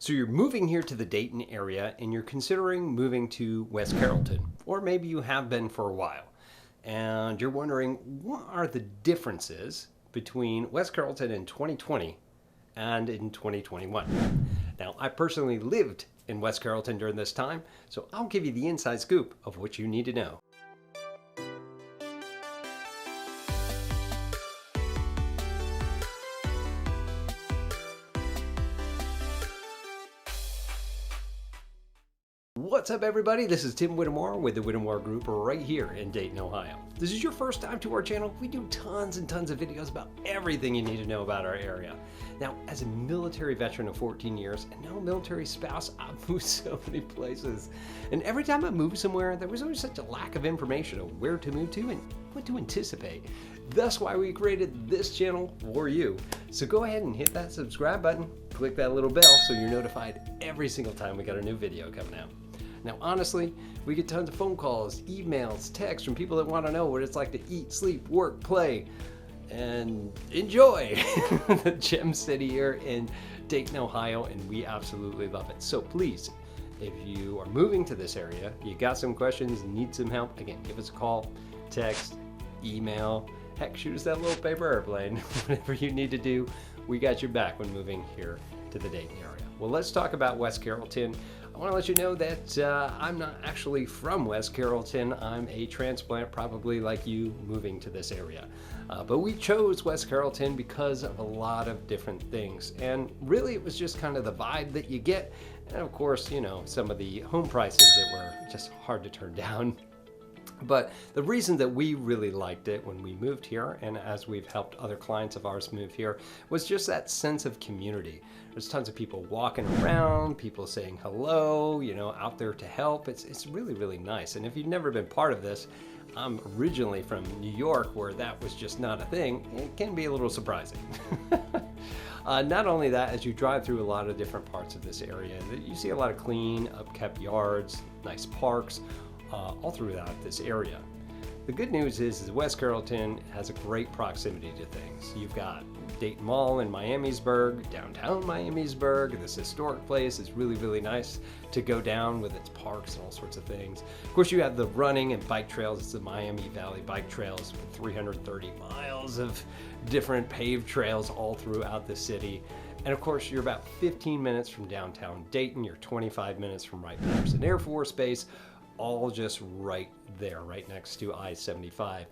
So you're moving here to the Dayton area and you're considering moving to West Carrollton, or maybe you have been for a while. And you're wondering, what are the differences between West Carrollton in 2020 and in 2021? Now, I personally lived in West Carrollton during this time, so I'll give you the inside scoop of what you need to know. What's up, everybody? This is Tim Whittemore with the Whittemore Group right here in Dayton, Ohio. If this is your first time to our channel, we do tons and tons of videos about everything you need to know about our area. Now, as a military veteran of 14 years and now a military spouse, I've moved so many places. And every time I moved somewhere, there was always such a lack of information of where to move to and what to anticipate. That's why we created this channel for you. So go ahead and hit that subscribe button, click that little bell so you're notified every single time we got a new video coming out. Now, honestly, we get tons of phone calls, emails, texts from people that want to know what it's like to eat, sleep, work, play, and enjoy the Gem City here in Dayton, Ohio, and we absolutely love it. So please, if you are moving to this area, you got some questions, need some help, again, give us a call, text, email, heck, shoot us that little paper airplane. Whatever you need to do, we got your back when moving here to the Dayton area. Well, let's talk about West Carrollton. I want to let you know that I'm not actually from West Carrollton. I'm a transplant, probably like you, moving to this area. But we chose West Carrollton because of a lot of different things. And really, it was just kind of the vibe that you get. And of course, you know, some of the home prices that were just hard to turn down. But the reason that we really liked it when we moved here, and as we've helped other clients of ours move here, was just that sense of community. There's tons of people walking around, people saying hello, you know, out there to help. It's really, really nice. And if you've never been part of this, I'm originally from New York, where that was just not a thing. It can be a little surprising. Not only that, as you drive through a lot of different parts of this area, you see a lot of clean, upkept yards, nice parks, all throughout this area. The good news is West Carrollton has a great proximity to things. You've got Dayton Mall in Miamisburg, downtown Miamisburg. This historic place is really, really nice to go down with its parks and all sorts of things. Of course, you have the running and bike trails. It's the Miami Valley Bike Trails with 330 miles of different paved trails all throughout the city. And of course, you're about 15 minutes from downtown Dayton. You're 25 minutes from Wright-Patterson Air Force Base, all just right there, right next to I-75.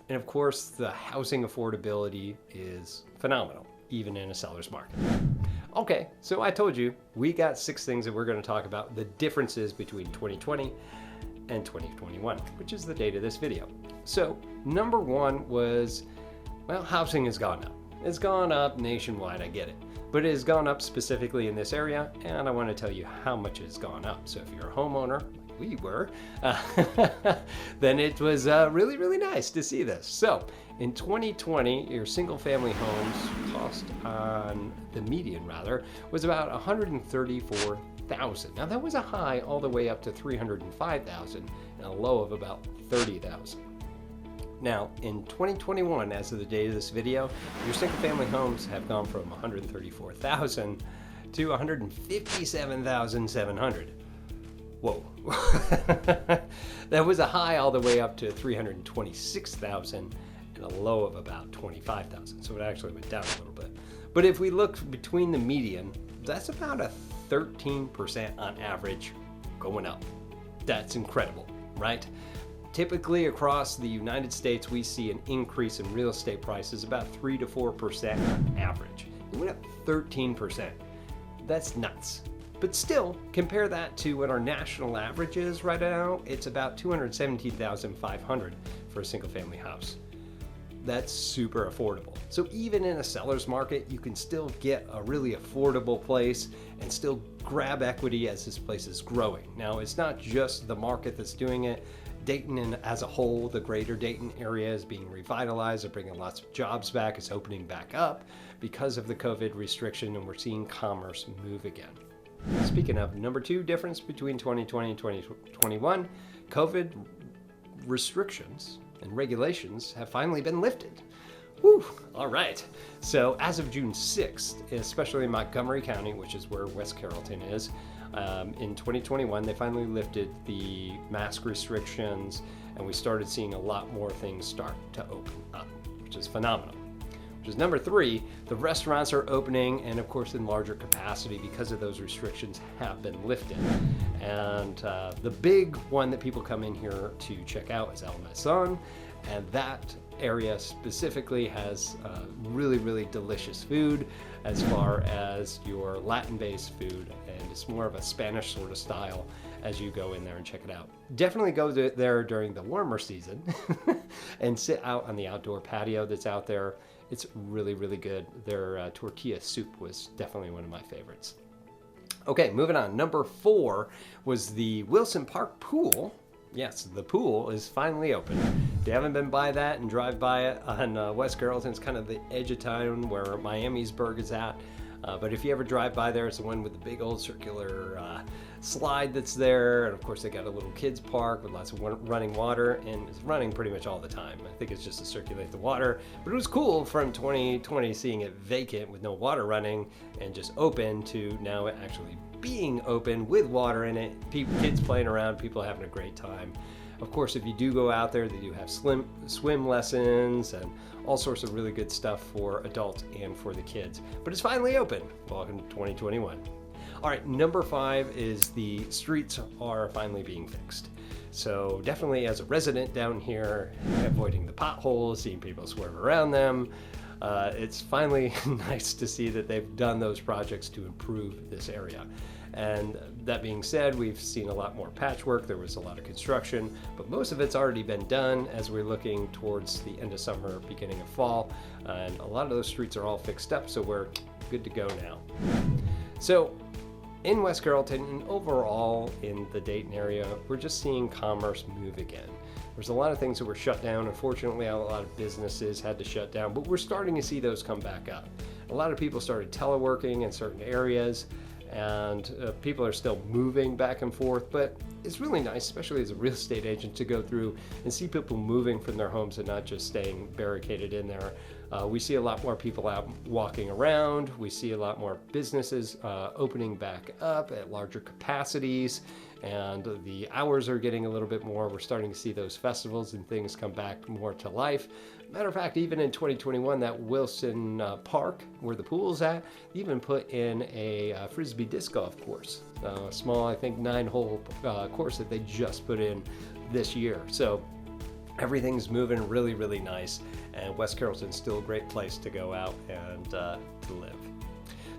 And of course, the housing affordability is phenomenal, even in a seller's market. Okay, so I told you, we got 6 things that we're going to talk about, the differences between 2020 and 2021, which is the date of this video. So number 1 was, well, housing has gone up. It's gone up nationwide, I get it. But it has gone up specifically in this area, and I want to tell you how much it has gone up. So if you're a homeowner, we were, then it was really, really nice to see this. So in 2020, your single family homes cost on the median was about $134,000. Now that was a high all the way up to $305,000 and a low of about $30,000. Now in 2021, as of the date of this video, your single family homes have gone from $134,000 to $157,700. Whoa. That was a high all the way up to $326,000 and a low of about $25,000. So it actually went down a little bit. But if we look between the median, that's about a 13% on average going up. That's incredible, right? Typically across the United States, we see an increase in real estate prices about 3 to 4% on average. It went up 13%. That's nuts. But still, compare that to what our national average is right now. It's about $217,500 for a single family house. That's super affordable. So even in a seller's market, you can still get a really affordable place and still grab equity as this place is growing. Now, it's not just the market that's doing it. Dayton as a whole, the greater Dayton area is being revitalized. They're bringing lots of jobs back. It's opening back up because of the COVID restriction, and we're seeing commerce move again. Speaking of, number 2 difference between 2020 and 2021, COVID restrictions and regulations have finally been lifted. Whew, all right. So as of June 6th, especially in Montgomery County, which is where West Carrollton is, in 2021, they finally lifted the mask restrictions, and we started seeing a lot more things start to open up, which is phenomenal. Which is number 3, the restaurants are opening, and of course in larger capacity because of those restrictions have been lifted. And the big one that people come in here to check out is El Mesón, and that area specifically has really delicious food as far as your Latin-based food, and it's more of a Spanish sort of style as you go in there and check it out. Definitely go there during the warmer season and sit out on the outdoor patio that's out there. It's really good. Their tortilla soup was definitely one of my favorites. Okay, moving on. Number 4 was the Wilson Park pool. Yes, the pool is finally open. If you haven't been by that and drive by it on West Carrollton, it's kind of the edge of town where Miamisburg is at. But if you ever drive by there, it's the one with the big old circular slide that's there. And of course, they got a little kids park with lots of running water, and it's running pretty much all the time. I think it's just to circulate the water. But it was cool from 2020 seeing it vacant with no water running and just open to now it actually being open with water in it, kids playing around, people having a great time. Of course, if you do go out there, they do have swim lessons and all sorts of really good stuff for adults and for the kids. But it's finally open. Welcome to 2021. All right, number 5 is the streets are finally being fixed. So definitely as a resident down here, avoiding the potholes, seeing people swerve around them, it's finally nice to see that they've done those projects to improve this area. And that being said, we've seen a lot more patchwork. There was a lot of construction, but most of it's already been done as we're looking towards the end of summer, beginning of fall. And a lot of those streets are all fixed up, so we're good to go now. So in West Carrollton and overall in the Dayton area, we're just seeing commerce move again. There's a lot of things that were shut down. Unfortunately, a lot of businesses had to shut down, but we're starting to see those come back up. A lot of people started teleworking in certain areas, and people are still moving back and forth, but it's really nice, especially as a real estate agent, to go through and see people moving from their homes and not just staying barricaded in there. We see a lot more people out walking around. We see a lot more businesses opening back up at larger capacities, and the hours are getting a little bit more. We're starting to see those festivals and things come back more to life. Matter of fact, even in 2021, that Wilson Park, where the pool's at, even put in a Frisbee disc golf course. A small, I think, 9-hole course that they just put in this year. So everything's moving really nice, and West Carrollton's still a great place to go out and to live.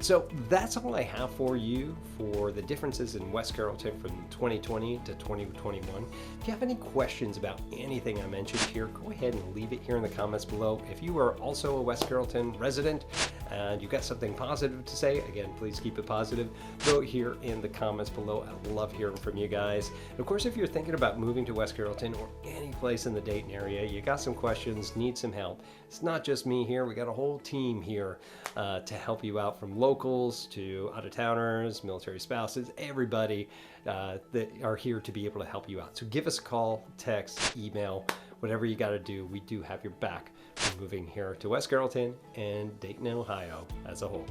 So that's all I have for you for the differences in West Carrollton from 2020 to 2021. If you have any questions about anything I mentioned here, go ahead and leave it here in the comments below. If you are also a West Carrollton resident and you've got something positive to say, again, please keep it positive. Throw it here in the comments below. I love hearing from you guys. And of course, if you're thinking about moving to West Carrollton or any place in the Dayton area, you got some questions, need some help, it's not just me here. We got a whole team here to help you out, from locals to out-of-towners, military spouses, everybody that are here to be able to help you out. So give us a call, text, email, whatever you got to do. We do have your back for moving here to West Carrollton and Dayton, Ohio as a whole.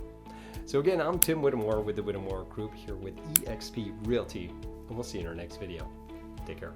So again, I'm Tim Whittemore with the Whittemore Group here with eXp Realty, and we'll see you in our next video. Take care.